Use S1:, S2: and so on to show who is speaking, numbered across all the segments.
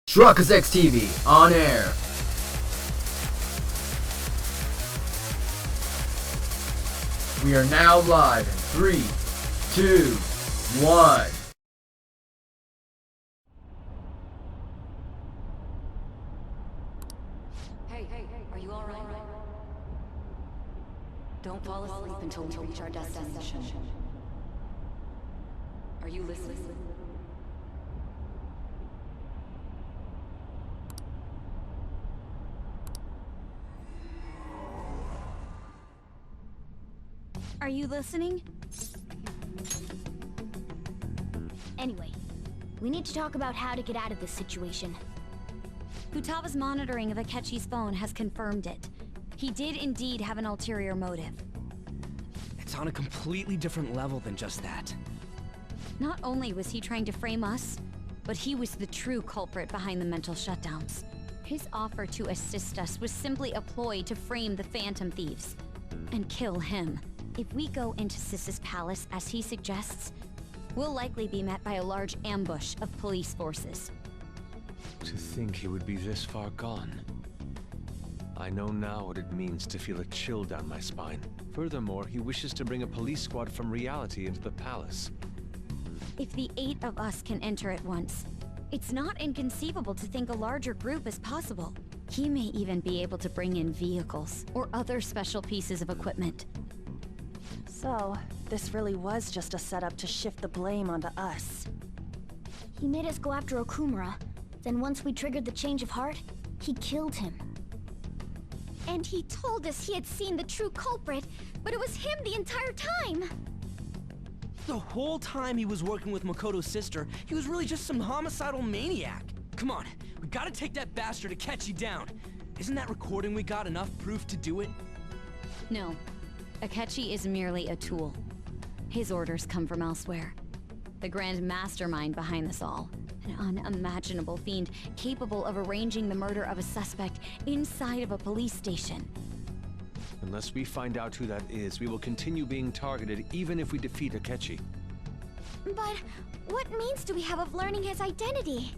S1: Truckers X TV on air. We are now live in 3, 2, 1.
S2: Hey, are you alright? Don't fall asleep until we reach our destination. Are you listening?
S3: Are you listening? Anyway, we need to talk about how to get out of this situation. Futaba's monitoring of Akechi's phone has confirmed it. He did indeed have an ulterior motive.
S4: It's on a completely different level than just that.
S3: Not only was he trying to frame us, but he was the true culprit behind the mental shutdowns. His offer to assist us was simply a ploy to frame the Phantom Thieves and kill him. If we go into Sis's palace as he suggests, we'll likely be met by a large ambush of police forces.
S5: To think he would be this far gone. I know now what it means to feel a chill down my spine. Furthermore, he wishes to bring a police squad from reality into the palace.
S3: If the 8 of us can enter at once, it's not inconceivable to think a larger group is possible. He may even be able to bring in vehicles or other special pieces of equipment.
S6: So, this really was just a setup to shift the blame onto us.
S3: He made us go after Okumura. Then once we triggered the change of heart, he killed him. And he told us he had seen the true culprit, but it was him the entire time!
S4: The whole time he was working with Makoto's sister, he was really just some homicidal maniac. Come on, we gotta take that bastard Akechi down. Isn't that recording we got enough proof to do it?
S3: No. Akechi is merely a tool. His orders come from elsewhere. The grand mastermind behind this all. An unimaginable fiend capable of arranging the murder of a suspect inside of a police station.
S5: Unless we find out who that is, we will continue being targeted even if we defeat Akechi.
S3: But what means do we have of learning his identity?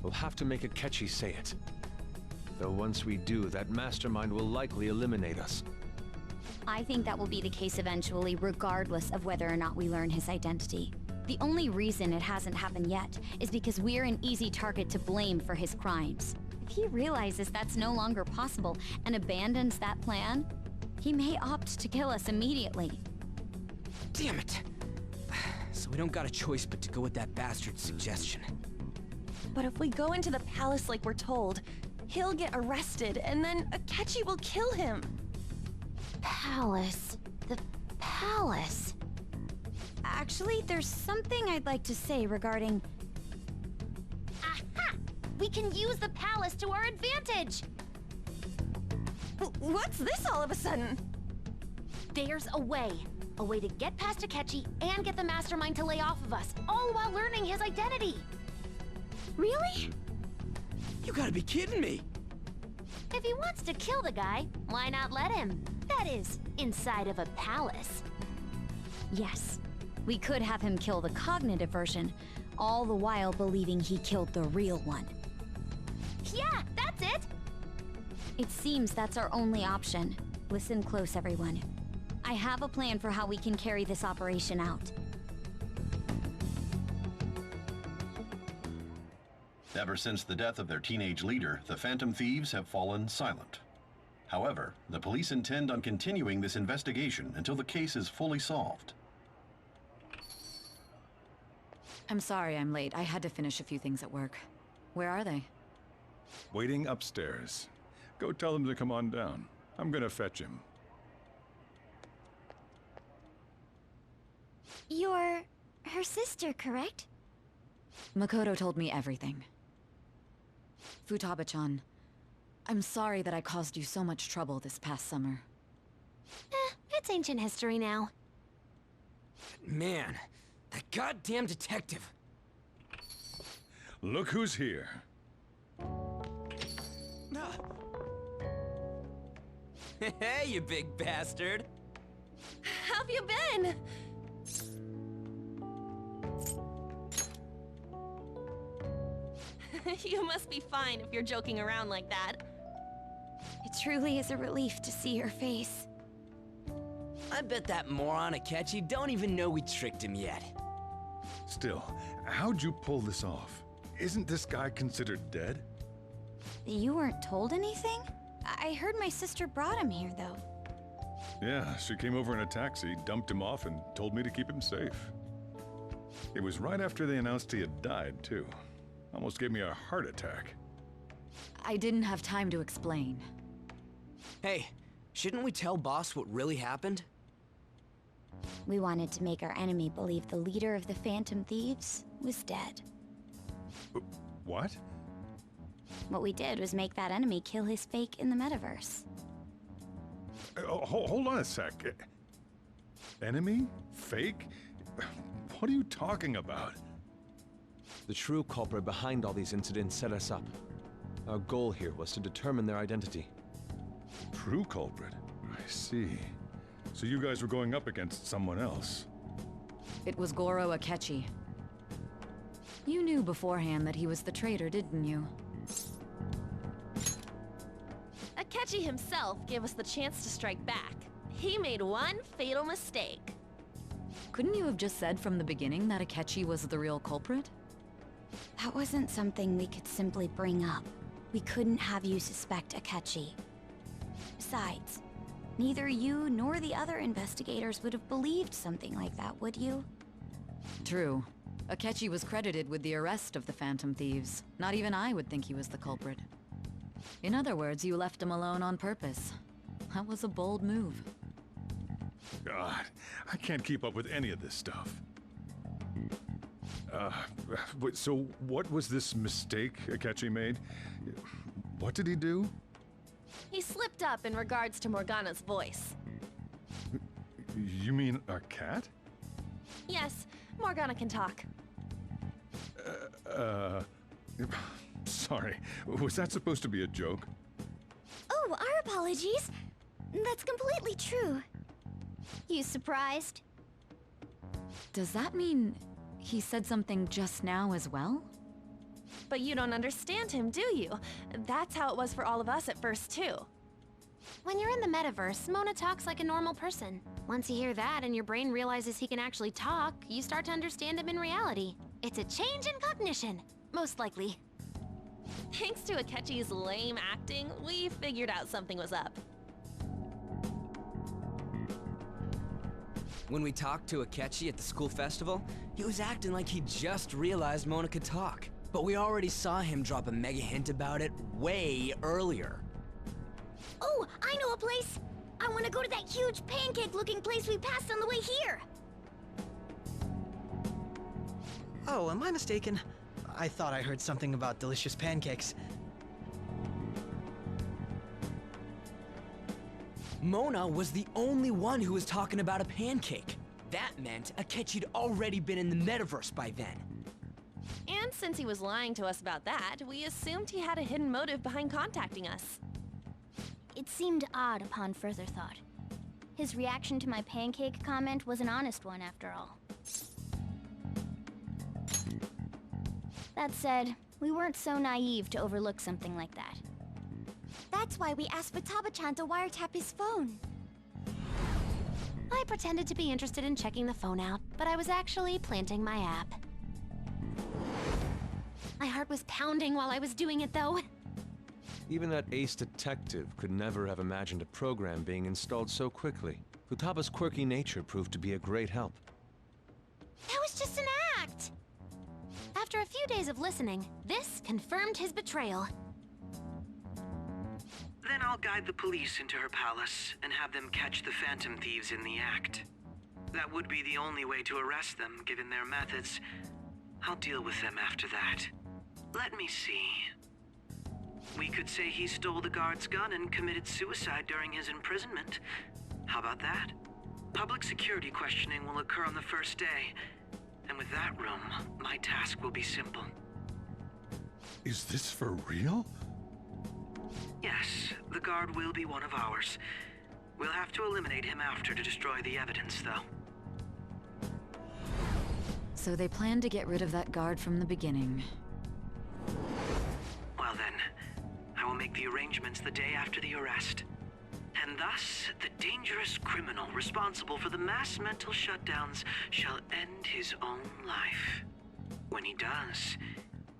S5: We'll have to make Akechi say it. Though once we do, that mastermind will likely eliminate us.
S3: I think that will be the case eventually, regardless of whether or not we learn his identity. The only reason it hasn't happened yet is because we're an easy target to blame for his crimes. If he realizes that's no longer possible and abandons that plan, he may opt to kill us immediately.
S4: Damn it! So we don't got a choice but to go with that bastard's suggestion.
S6: But if we go into the palace like we're told, he'll get arrested and then Akechi will kill him.
S3: Palace. The palace. Actually, there's something I'd like to say regarding... Aha! We can use the palace to our advantage!
S6: What's this all of a sudden?
S3: There's a way. A way to get past Akechi and get the mastermind to lay off of us, all while learning his identity. Really?
S4: You gotta be kidding me!
S3: If he wants to kill the guy, why not let him? That is, inside of a palace. Yes, we could have him kill the cognitive version, all the while believing he killed the real one. Yeah, that's it! It seems that's our only option. Listen close, everyone. I have a plan for how we can carry this operation out.
S7: Ever since the death of their teenage leader, the Phantom Thieves have fallen silent. However, the police intend on continuing this investigation until the case is fully solved.
S2: I'm sorry I'm late. I had to finish a few things at work. Where are they?
S8: Waiting upstairs. Go tell him to come on down. I'm gonna fetch him.
S3: You're... her sister, correct?
S2: Makoto told me everything. Futaba-chan, I'm sorry that I caused you so much trouble this past summer.
S3: It's ancient history now.
S4: Man, that goddamn detective!
S8: Look who's here.
S4: Hey, you big bastard!
S6: How've you been? You must be fine if you're joking around like that.
S3: It truly is a relief to see your face.
S4: I bet that moron Akechi don't even know we tricked him yet.
S8: Still, how'd you pull this off? Isn't this guy considered dead?
S3: You weren't told anything? I heard my sister brought him here, though.
S8: Yeah, she came over in a taxi, dumped him off, and told me to keep him safe. It was right after they announced he had died, too. Almost gave me a heart attack.
S2: I didn't have time to explain.
S4: Hey, shouldn't we tell Boss what really happened?
S3: We wanted to make our enemy believe the leader of the Phantom Thieves was dead.
S8: What?
S3: What we did was make that enemy kill his fake in the metaverse.
S8: Hold on a sec. Enemy? Fake? What are you talking about?
S5: The true culprit behind all these incidents set us up. Our goal here was to determine their identity.
S8: True culprit? I see. So you guys were going up against someone else.
S2: It was Goro Akechi. You knew beforehand that he was the traitor, didn't you?
S6: Akechi himself gave us the chance to strike back. He made one fatal mistake.
S2: Couldn't you have just said from the beginning that Akechi was the real culprit?
S3: That wasn't something we could simply bring up. We couldn't have you suspect Akechi. Besides, neither you nor the other investigators would have believed something like that, would you?
S2: True. Akechi was credited with the arrest of the Phantom Thieves. Not even I would think he was the culprit. In other words, you left him alone on purpose. That was a bold move.
S8: God, I can't keep up with any of this stuff. So what was this mistake Akechi made? What did he do?
S6: He slipped up in regards to Morgana's voice.
S8: You mean a cat?
S6: Yes, Morgana can talk.
S8: Sorry, was that supposed to be a joke?
S3: Oh, our apologies. That's completely true. You surprised?
S2: Does that mean he said something just now as well?
S6: But you don't understand him, do you? That's how it was for all of us at first, too.
S3: When you're in the metaverse, Mona talks like a normal person. Once you hear that and your brain realizes he can actually talk, you start to understand him in reality. It's a change in cognition, most likely.
S6: Thanks to Akechi's lame acting, we figured out something was up.
S4: When we talked to Akechi at the school festival, he was acting like he just realized Mona could talk. But we already saw him drop a mega hint about it way earlier.
S3: Oh, I know a place! I want to go to that huge pancake-looking place we passed on the way here!
S9: Oh, am I mistaken? I thought I heard something about delicious pancakes.
S4: Mona was the only one who was talking about a pancake. That meant Akechi'd already been in the metaverse by then.
S6: And since he was lying to us about that, we assumed he had a hidden motive behind contacting us.
S3: It seemed odd upon further thought. His reaction to my pancake comment was an honest one, after all. That said, we weren't so naive to overlook something like that. That's why we asked Futaba-chan to wiretap his phone. I pretended to be interested in checking the phone out, but I was actually planting my app. My heart was pounding while I was doing it, though.
S5: Even that ace detective could never have imagined a program being installed so quickly. Futaba's quirky nature proved to be a great help.
S3: That was just an act! After a few days of listening, this confirmed his betrayal.
S10: Then I'll guide the police into her palace and have them catch the Phantom Thieves in the act. That would be the only way to arrest them, given their methods. I'll deal with them after that. Let me see. We could say he stole the guard's gun and committed suicide during his imprisonment. How about that? Public security questioning will occur on the first day. And with that room, my task will be simple.
S8: Is this for real?
S10: Yes, the guard will be one of ours. We'll have to eliminate him after to destroy the evidence, though.
S2: So they planned to get rid of that guard from the beginning.
S10: make the arrangements the day after the arrest. And thus, the dangerous criminal responsible for the mass mental shutdowns shall end his own life. When he does,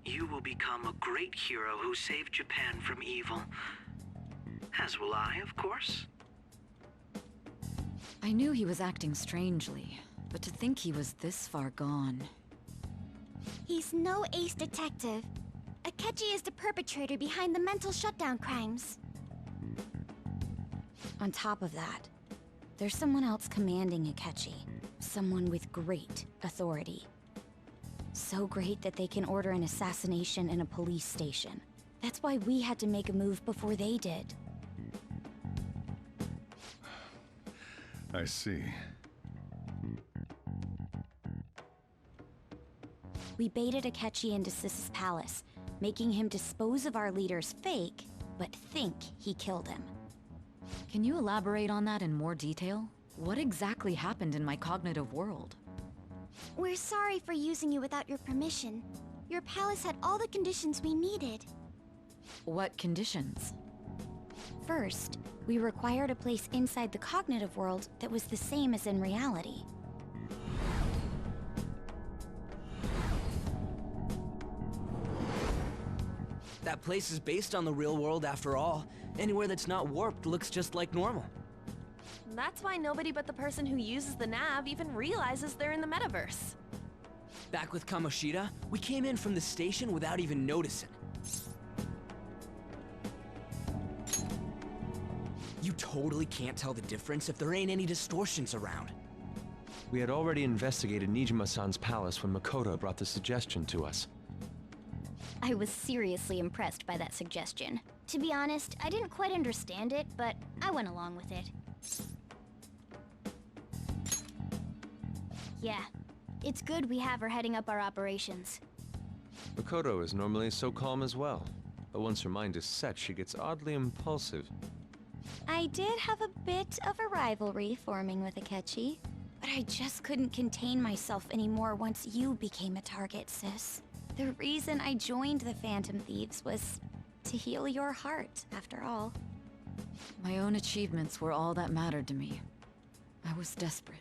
S10: you will become a great hero who saved Japan from evil. As will I, of course.
S2: I knew he was acting strangely, but to think he was this far gone.
S3: He's no ace detective. Akechi is the perpetrator behind the mental shutdown crimes.
S2: On top of that, there's someone else commanding Akechi. Someone with great authority. So great that they can order an assassination in a police station. That's why we had to make a move before they did.
S8: I see.
S3: We baited Akechi into Sis's palace, making him dispose of our leader's fake, but think he killed him.
S2: Can you elaborate on that in more detail? What exactly happened in my cognitive world?
S3: We're sorry for using you without your permission. Your palace had all the conditions we needed.
S2: What conditions?
S3: First, we required a place inside the cognitive world that was the same as in reality.
S4: That place is based on the real world after all. Anywhere that's not warped looks just like normal.
S6: That's why nobody but the person who uses the nav even realizes they're in the metaverse.
S4: Back with Kamoshida, we came in from the station without even noticing. You totally can't tell the difference if there ain't any distortions around.
S5: We had already investigated Nijima-san's palace when Makoto brought the suggestion to us.
S3: I was seriously impressed by that suggestion. To be honest, I didn't quite understand it, but I went along with it. Yeah, it's good we have her heading up our operations.
S5: Makoto is normally so calm as well, but once her mind is set, she gets oddly impulsive.
S3: I did have a bit of a rivalry forming with Akechi, but I just couldn't contain myself anymore once you became a target, sis. The reason I joined the Phantom Thieves was to heal your heart, after all.
S2: My own achievements were all that mattered to me. I was desperate.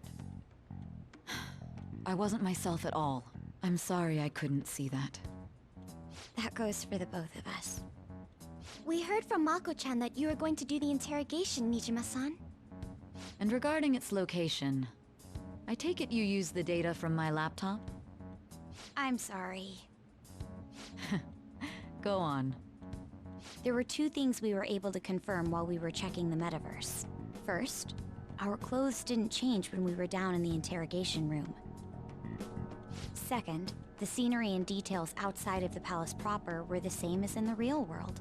S2: I wasn't myself at all. I'm sorry I couldn't see that.
S3: That goes for the both of us. We heard from Mako-chan that you were going to do the interrogation, Nijima-san.
S2: And regarding its location, I take it you used the data from my laptop?
S3: I'm sorry.
S2: Go on.
S3: There were two things we were able to confirm while we were checking the metaverse. First, our clothes didn't change when we were down in the interrogation room. Second, the scenery and details outside of the palace proper were the same as in the real world.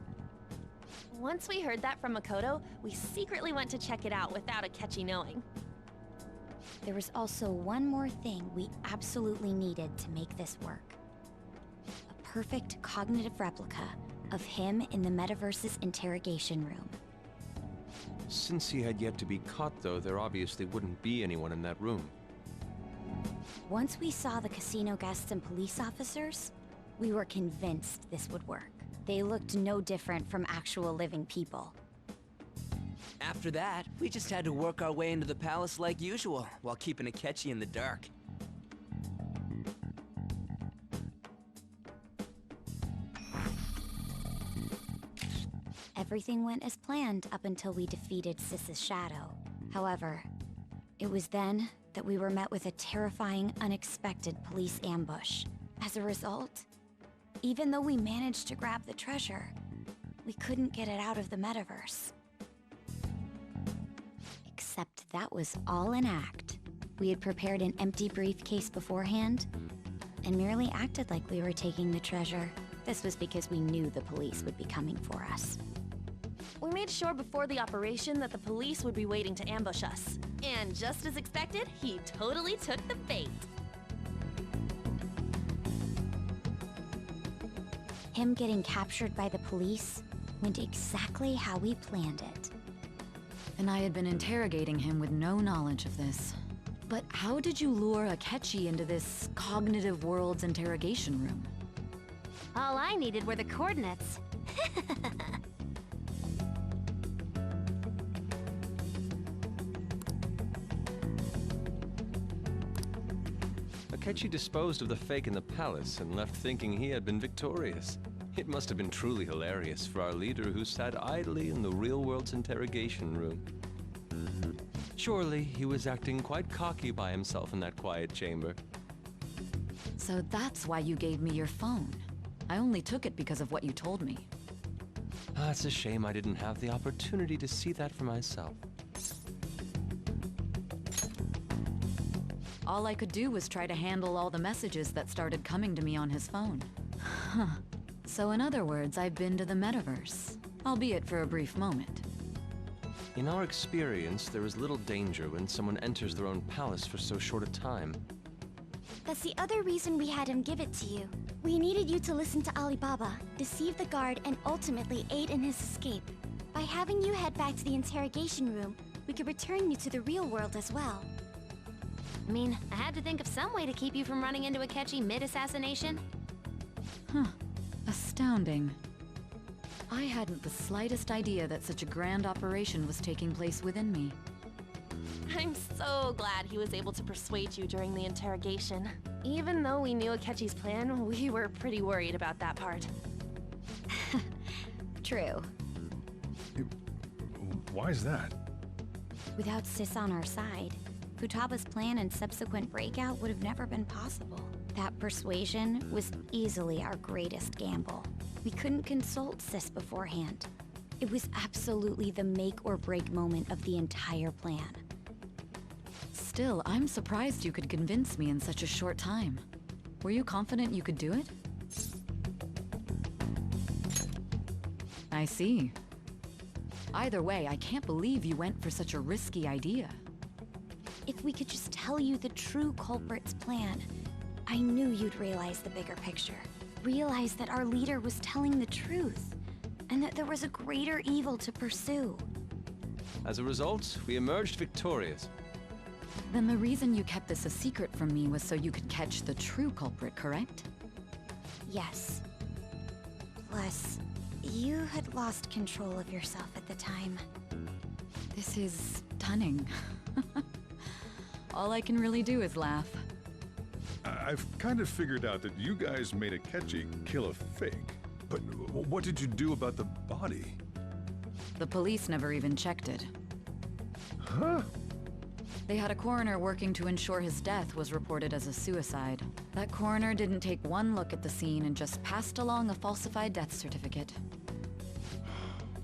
S6: Once we heard that from Makoto, we secretly went to check it out without Akechi knowing.
S3: There was also one more thing we absolutely needed to make this work. A perfect cognitive replica of him in the metaverse's interrogation room.
S5: Since he had yet to be caught, though, there obviously wouldn't be anyone in that room.
S3: Once we saw the casino guests and police officers, we were convinced this would work. They looked no different from actual living people.
S4: After that, we just had to work our way into the palace like usual, while keeping Akechi in the dark.
S3: Everything went as planned up until we defeated Sis's shadow. However, it was then that we were met with a terrifying, unexpected police ambush. As a result, even though we managed to grab the treasure, we couldn't get it out of the metaverse. Except that was all an act. We had prepared an empty briefcase beforehand, and merely acted like we were taking the treasure. This was because we knew the police would be coming for us.
S6: We made sure before the operation that the police would be waiting to ambush us. And just as expected, he totally took the bait.
S3: Him getting captured by the police went exactly how we planned it.
S2: And I had been interrogating him with no knowledge of this. But how did you lure Akechi into this cognitive world's interrogation room?
S3: All I needed were the coordinates.
S5: Akechi disposed of the fake in the palace and left thinking he had been victorious. It must have been truly hilarious for our leader who sat idly in the real world's interrogation room. Surely he was acting quite cocky by himself in that quiet chamber.
S2: So that's why you gave me your phone. I only took it because of what you told me.
S5: It's a shame I didn't have the opportunity to see that for myself.
S2: All I could do was try to handle all the messages that started coming to me on his phone. Huh. So in other words, I've been to the metaverse, albeit for a brief moment.
S5: In our experience, there is little danger when someone enters their own palace for so short a time.
S3: That's the other reason we had him give it to you. We needed you to listen to Alibaba, deceive the guard, and ultimately aid in his escape. By having you head back to the interrogation room, we could return you to the real world as well.
S6: I mean, I had to think of some way to keep you from running into Akechi mid-assassination.
S2: Huh. Astounding. I hadn't the slightest idea that such a grand operation was taking place within me.
S6: I'm so glad he was able to persuade you during the interrogation. Even though we knew Akechi's plan, we were pretty worried about that part.
S3: True.
S8: Why's that?
S3: Without Sis on our side, Futaba's plan and subsequent breakout would have never been possible. That persuasion was easily our greatest gamble. We couldn't consult Sis beforehand. It was absolutely the make or break moment of the entire plan.
S2: Still, I'm surprised you could convince me in such a short time. Were you confident you could do it? I see. Either way, I can't believe you went for such a risky idea.
S3: If we could just tell you the true culprit's plan, I knew you'd realize the bigger picture. Realize that our leader was telling the truth, and that there was a greater evil to pursue.
S5: As a result, we emerged victorious.
S2: Then the reason you kept this a secret from me was so you could catch the true culprit, correct?
S3: Yes. Plus, you had lost control of yourself at the time.
S2: This is stunning. All I can really do is laugh.
S8: I've kind of figured out that you guys made Akechi kill a fake. But what did you do about the body?
S2: The police never even checked it.
S8: Huh?
S2: They had a coroner working to ensure his death was reported as a suicide. That coroner didn't take one look at the scene and just passed along a falsified death certificate.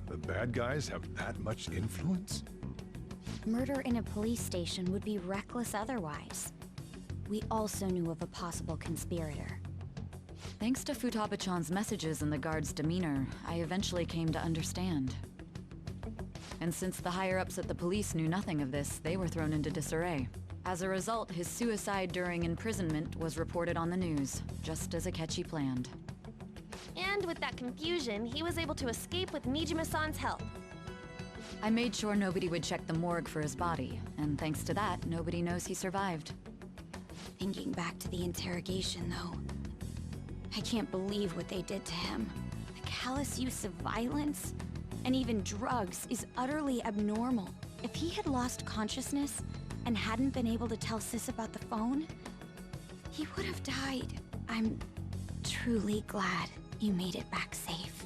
S8: The bad guys have that much influence?
S3: Murder in a police station would be reckless otherwise. We also knew of a possible conspirator.
S2: Thanks to Futaba-chan's messages and the guard's demeanor, I eventually came to understand. And since the higher-ups at the police knew nothing of this, they were thrown into disarray. As a result, his suicide during imprisonment was reported on the news, just as Akechi planned.
S6: And with that confusion, he was able to escape with Nijima-san's help.
S2: I made sure nobody would check the morgue for his body, and thanks to that, nobody knows he survived.
S3: Thinking back to the interrogation, though, I can't believe what they did to him. The callous use of violence, and even drugs, is utterly abnormal. If he had lost consciousness and hadn't been able to tell Sis about the phone, he would have died. I'm truly glad you made it back safe.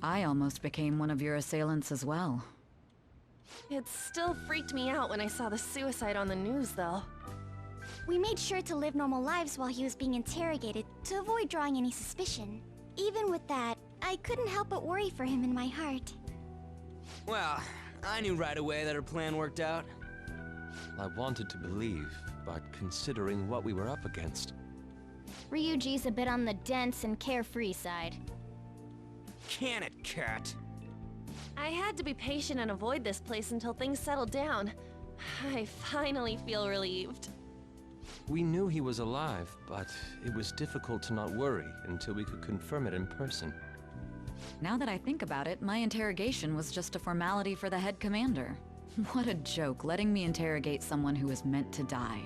S2: I almost became one of your assailants as well.
S6: It still freaked me out when I saw the suicide on the news, though.
S3: We made sure to live normal lives while he was being interrogated to avoid drawing any suspicion. Even with that, I couldn't help but worry for him in my heart.
S4: Well, I knew right away that her plan worked out.
S5: I wanted to believe, but considering what we were up against...
S3: Ryuji's a bit on the dense and carefree side.
S4: Can it, Cat?
S6: I had to be patient and avoid this place until things settled down. I finally feel relieved.
S5: We knew he was alive, but it was difficult to not worry until we could confirm it in person.
S2: Now that I think about it, my interrogation was just a formality for the head commander. What a joke, letting me interrogate someone who was meant to die.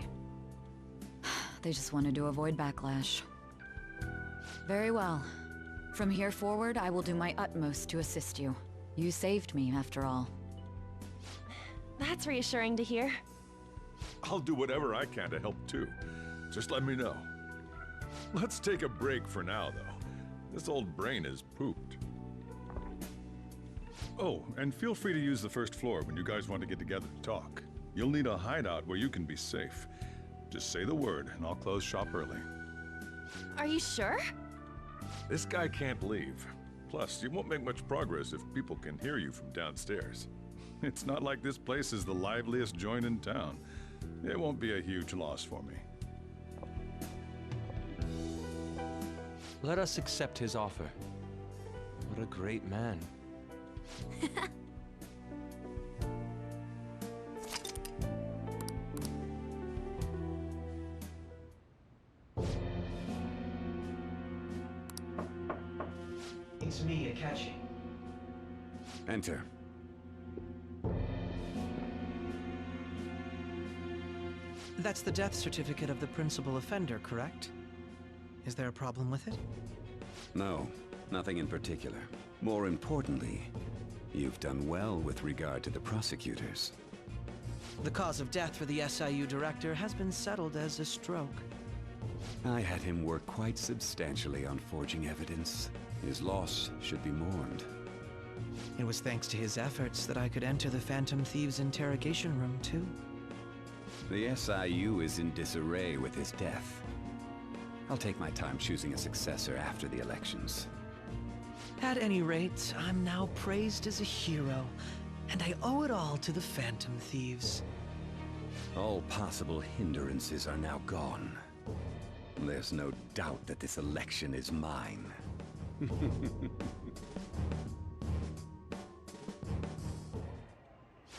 S2: They just wanted to avoid backlash. Very well. From here forward, I will do my utmost to assist you. You saved me, after all.
S6: That's reassuring to hear.
S8: I'll do whatever I can to help too. Just let me know. Let's take a break for now, though. This old brain is pooped. Oh, and feel free to use the first floor when you guys want to get together to talk. You'll need a hideout where you can be safe. Just say the word, and I'll close shop early.
S6: Are you sure?
S8: This guy can't leave. Plus, you won't make much progress if people can hear you from downstairs. It's not like this place is the liveliest joint in town. It won't be a huge loss for me.
S5: Let us accept his offer. What a great man.
S9: It's me, Akechi.
S11: Enter.
S9: That's the death certificate of the principal offender, correct? Is there a problem with it?
S11: No, nothing in particular. More importantly, you've done well with regard to the prosecutors.
S9: The cause of death for the SIU director has been settled as a stroke.
S11: I had him work quite substantially on forging evidence. His loss should be mourned.
S9: It was thanks to his efforts that I could enter the Phantom Thieves' interrogation room, too.
S11: The SIU is in disarray with his death. I'll take my time choosing a successor after the elections.
S9: At any rate, I'm now praised as a hero, and I owe it all to the Phantom Thieves.
S11: All possible hindrances are now gone. There's no doubt that this election is mine.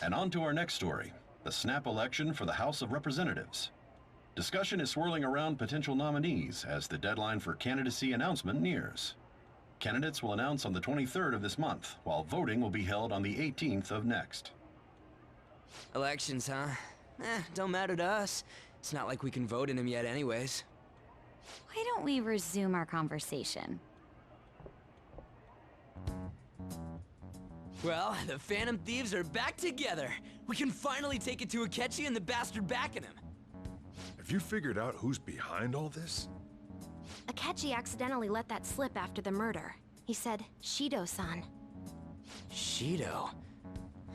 S7: And on to our next story, the snap election for the House of Representatives. Discussion is swirling around potential nominees as the deadline for candidacy announcement nears. Candidates will announce on the 23rd of this month, while voting will be held on the 18th of next.
S4: Elections, huh? Don't matter to us. It's not like we can vote in them yet anyways.
S3: Why don't we resume our conversation?
S4: Well, the Phantom Thieves are back together. We can finally take it to Akechi and the bastard backing him.
S8: Have you figured out who's behind all this?
S3: Akechi accidentally let that slip after the murder. He said, Shido-san.
S4: Shido?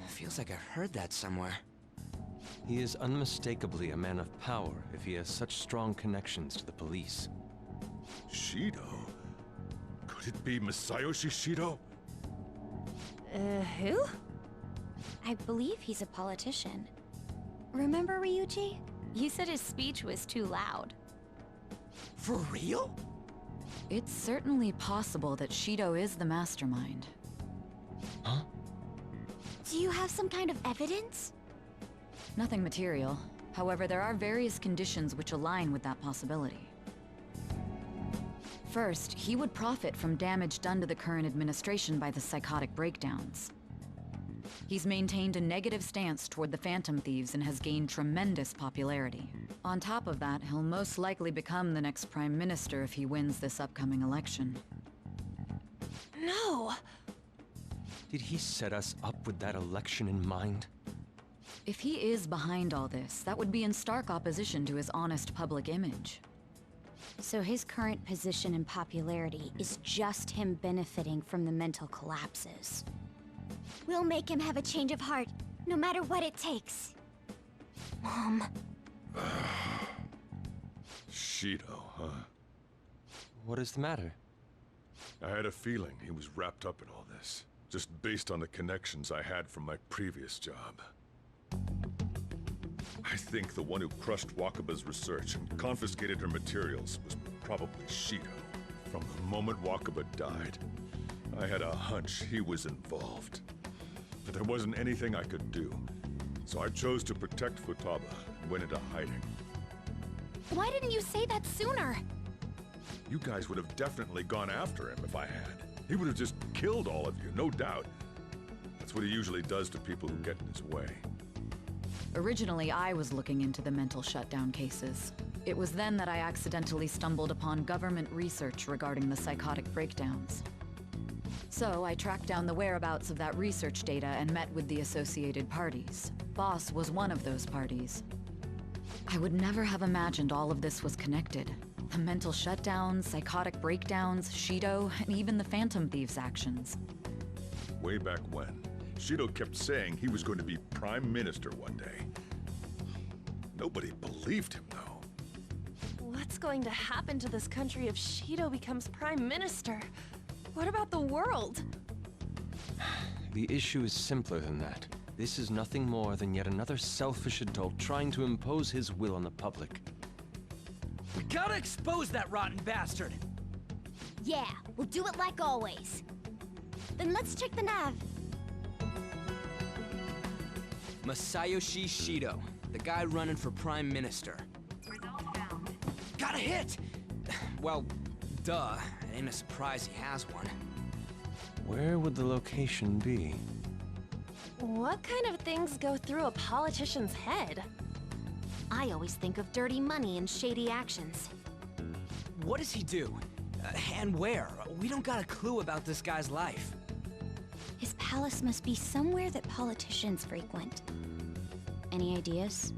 S4: Feels like I've heard that somewhere.
S5: He is unmistakably a man of power if he has such strong connections to the police.
S8: Shido? Could it be Masayoshi Shido?
S3: Who? I believe he's a politician. Remember, Ryuji? You said his speech was too loud.
S4: For real?
S2: It's certainly possible that Shido is the mastermind.
S5: Huh?
S3: Do you have some kind of evidence?
S2: Nothing material. However, there are various conditions which align with that possibility. First, he would profit from damage done to the current administration by the psychotic breakdowns. He's maintained a negative stance toward the Phantom Thieves and has gained tremendous popularity. On top of that, he'll most likely become the next Prime Minister if he wins this upcoming election.
S3: No!
S5: Did he set us up with that election in mind?
S2: If he is behind all this, that would be in stark opposition to his honest public image.
S3: So his current position and popularity is just him benefiting from the mental collapses. We'll make him have a change of heart, no matter what it takes. Mom.
S8: Shido, huh?
S5: What is the matter?
S8: I had a feeling he was wrapped up in all this, just based on the connections I had from my previous job. I think the one who crushed Wakaba's research and confiscated her materials was probably Shido. From the moment Wakaba died, I had a hunch he was involved. But there wasn't anything I could do, so I chose to protect Futaba and went into hiding.
S3: Why didn't you say that sooner?
S8: You guys would have definitely gone after him if I had. He would have just killed all of you, no doubt. That's what he usually does to people who get in his way.
S2: Originally, I was looking into the mental shutdown cases. It was then that I accidentally stumbled upon government research regarding the psychotic breakdowns. So I tracked down the whereabouts of that research data and met with the associated parties. Boss was one of those parties. I would never have imagined all of this was connected. The mental shutdowns, psychotic breakdowns, Shido, and even the Phantom Thieves' actions.
S8: Way back when, Shido kept saying he was going to be Prime Minister one day. Nobody believed him, though.
S6: What's going to happen to this country if Shido becomes Prime Minister? What about the world?
S5: The issue is simpler than that. This is nothing more than yet another selfish adult trying to impose his will on the public.
S4: We gotta expose that rotten bastard!
S3: Yeah, we'll do it like always. Then let's check the nav.
S4: Masayoshi Shido, the guy running for Prime Minister. Got a hit! Well, duh. It ain't a surprise he has one.
S5: Where would the location be?
S6: What kind of things go through a politician's head?
S3: I always think of dirty money and shady actions.
S4: What does he do? And where? We don't got a clue about this guy's life.
S3: His palace must be somewhere that politicians frequent. Any ideas?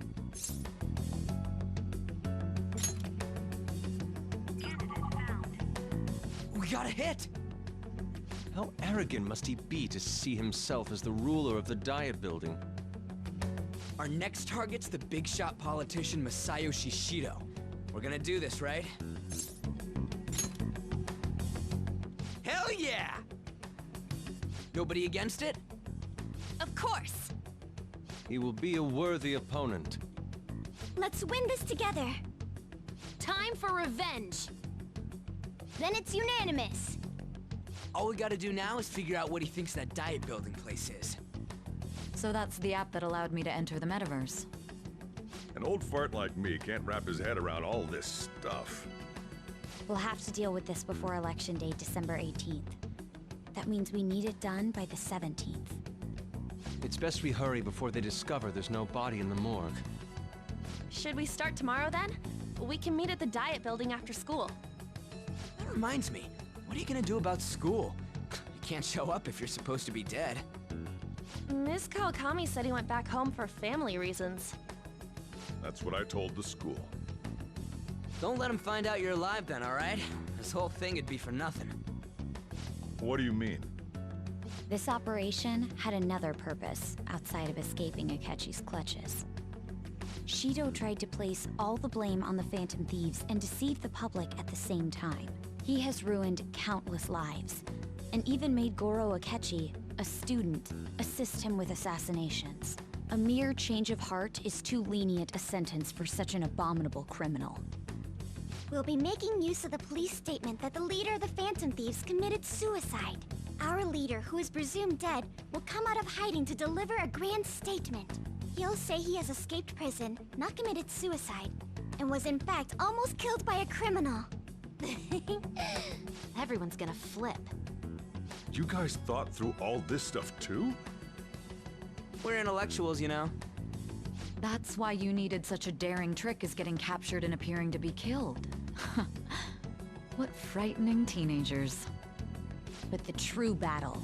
S4: We got a hit!
S5: How arrogant must he be to see himself as the ruler of the Diet Building?
S4: Our next target's the big shot politician Masayoshi Shido. We're gonna do this, right? Hell yeah! Nobody against it?
S3: Of course!
S5: He will be a worthy opponent.
S3: Let's win this together. Time for revenge. Then it's unanimous.
S4: All we gotta do now is figure out what he thinks that Diet Building place is.
S2: So that's the app that allowed me to enter the metaverse.
S8: An old fart like me can't wrap his head around all this stuff.
S3: We'll have to deal with this before Election Day, December 18th. That means we need it done by the 17th.
S5: It's best we hurry before they discover there's no body in the morgue.
S6: Should we start tomorrow then? We can meet at the Diet Building after school.
S4: That reminds me, what are you gonna do about school? You can't show up if you're supposed to be dead.
S6: Ms. Kawakami said he went back home for family reasons.
S8: That's what I told the school.
S4: Don't let him find out you're alive then, alright? This whole thing would be for nothing.
S8: What do you mean?
S3: This operation had another purpose outside of escaping Akechi's clutches. Shido tried to place all the blame on the Phantom Thieves and deceive the public at the same time. He has ruined countless lives, and even made Goro Akechi, a student, assist him with assassinations. A mere change of heart is too lenient a sentence for such an abominable criminal. We'll be making use of the police statement that the leader of the Phantom Thieves committed suicide. Our leader, who is presumed dead, will come out of hiding to deliver a grand statement. He'll say he has escaped prison, not committed suicide, and was in fact almost killed by a criminal. Everyone's gonna flip.
S8: You guys thought through all this stuff too?
S4: We're intellectuals, you know.
S2: That's why you needed such a daring trick as getting captured and appearing to be killed. What frightening teenagers.
S3: But the true battle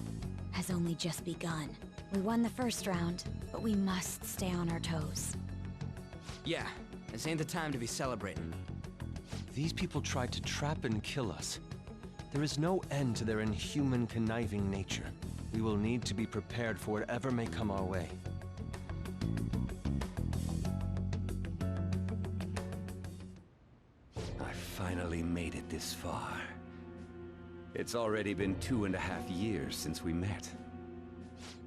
S3: has only just begun. We won the first round, but we must stay on our toes.
S4: Yeah, this ain't the time to be celebrating.
S5: These people tried to trap and kill us. There is no end to their inhuman, conniving nature. We will need to be prepared for whatever may come our way.
S11: I finally made it this far. It's already been 2.5 years since we met.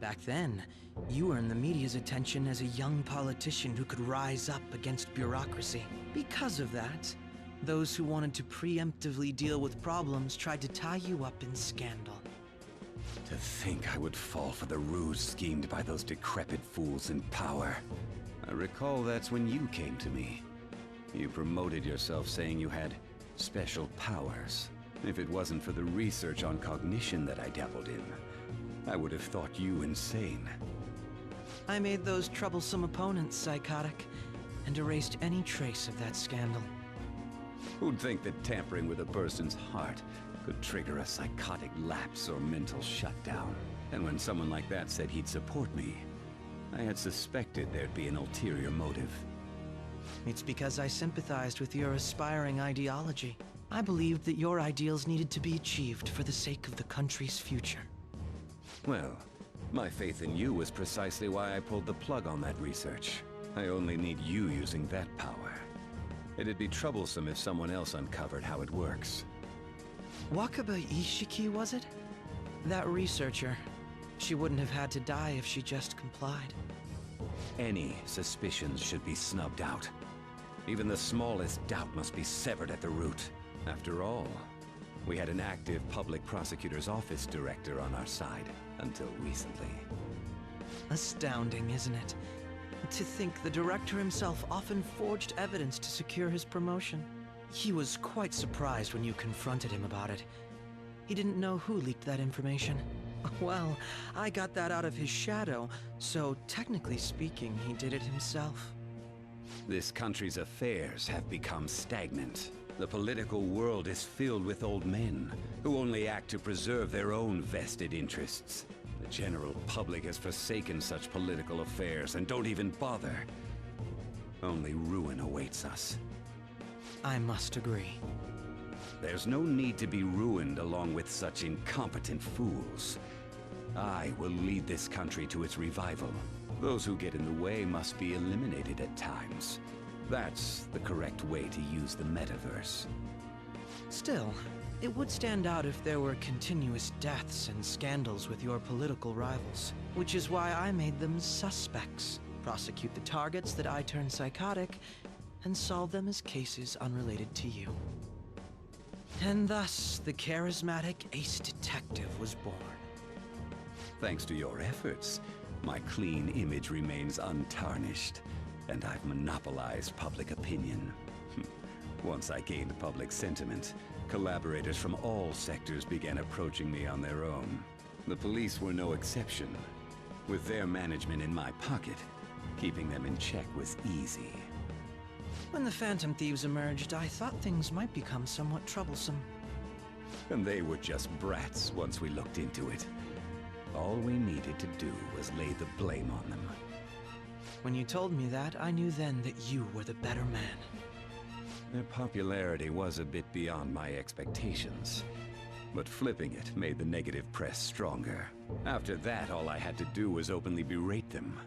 S9: Back then, you earned the media's attention as a young politician who could rise up against bureaucracy. Because of that, those who wanted to preemptively deal with problems tried to tie you up in scandal.
S11: To think I would fall for the ruse schemed by those decrepit fools in power. I recall that's when you came to me. You promoted yourself saying you had special powers. If it wasn't for the research on cognition that I dabbled in, I would have thought you insane.
S9: I made those troublesome opponents psychotic, and erased any trace of that scandal.
S11: Who'd think that tampering with a person's heart could trigger a psychotic lapse or mental shutdown. And when someone like that said he'd support me, I had suspected there'd be an ulterior motive.
S9: It's because I sympathized with your aspiring ideology. I believed that your ideals needed to be achieved for the sake of the country's future.
S11: Well, my faith in you was precisely why I pulled the plug on that research. I only need you using that power. It'd be troublesome if someone else uncovered how it works.
S9: Wakaba Ishiki, was it? That researcher. She wouldn't have had to die if she just complied.
S11: Any suspicions should be snubbed out. Even the smallest doubt must be severed at the root. After all, we had an active public prosecutor's office director on our side until recently.
S9: Astounding, isn't it? To think the director himself often forged evidence to secure his promotion. He was quite surprised when you confronted him about it. He didn't know who leaked that information. Well, I got that out of his shadow, so technically speaking, he did it himself.
S11: This country's affairs have become stagnant. The political world is filled with old men who only act to preserve their own vested interests. The general public has forsaken such political affairs and don't even bother. Only ruin awaits us.
S9: I must agree.
S11: There's no need to be ruined along with such incompetent fools. I will lead this country to its revival. Those who get in the way must be eliminated at times. That's the correct way to use the metaverse.
S9: Still, it would stand out if there were continuous deaths and scandals with your political rivals, which is why I made them suspects. Prosecute the targets that I turn psychotic, and solve them as cases unrelated to you. And thus, the charismatic ace detective was born.
S11: Thanks to your efforts, my clean image remains untarnished, and I've monopolized public opinion. Once I gained public sentiment, collaborators from all sectors began approaching me on their own. The police were no exception. With their management in my pocket, keeping them in check was easy.
S9: When the Phantom Thieves emerged, I thought things might become somewhat troublesome.
S11: And they were just brats once we looked into it. All we needed to do was lay the blame on them.
S9: When you told me that, I knew then that you were the better man.
S11: Their popularity was a bit beyond my expectations, but flipping it made the negative press stronger. After that, all I had to do was openly berate them.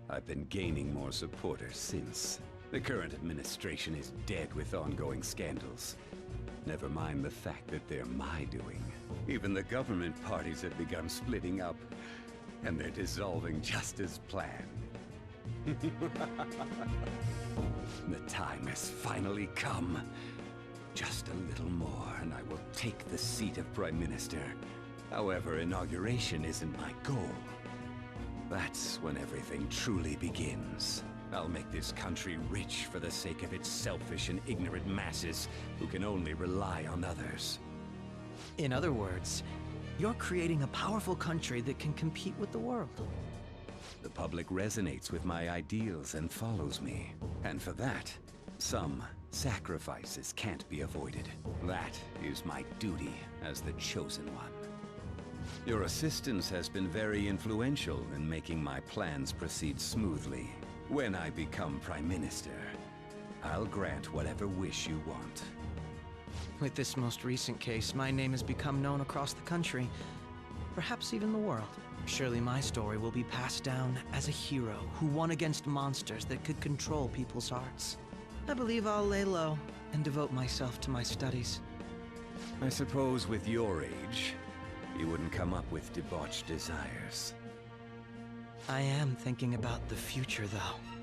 S11: I've been gaining more supporters since. The current administration is dead with ongoing scandals. Never mind the fact that they're my doing. Even the government parties have begun splitting up, and they're dissolving just as planned. The time has finally come. Just a little more, and I will take the seat of Prime Minister. However, inauguration isn't my goal. That's when everything truly begins. I'll make this country rich for the sake of its selfish and ignorant masses who can only rely on others.
S9: In other words, you're creating a powerful country that can compete with the world.
S11: The public resonates with my ideals and follows me. And for that, some sacrifices can't be avoided. That is my duty as the Chosen One. Your assistance has been very influential in making my plans proceed smoothly. When I become Prime Minister, I'll grant whatever wish you want.
S9: With this most recent case, my name has become known across the country, perhaps even the world. Surely my story will be passed down as a hero who won against monsters that could control people's hearts. I believe I'll lay low and devote myself to my studies.
S11: I suppose with your age, you wouldn't come up with debauched desires.
S9: I am thinking about the future, though.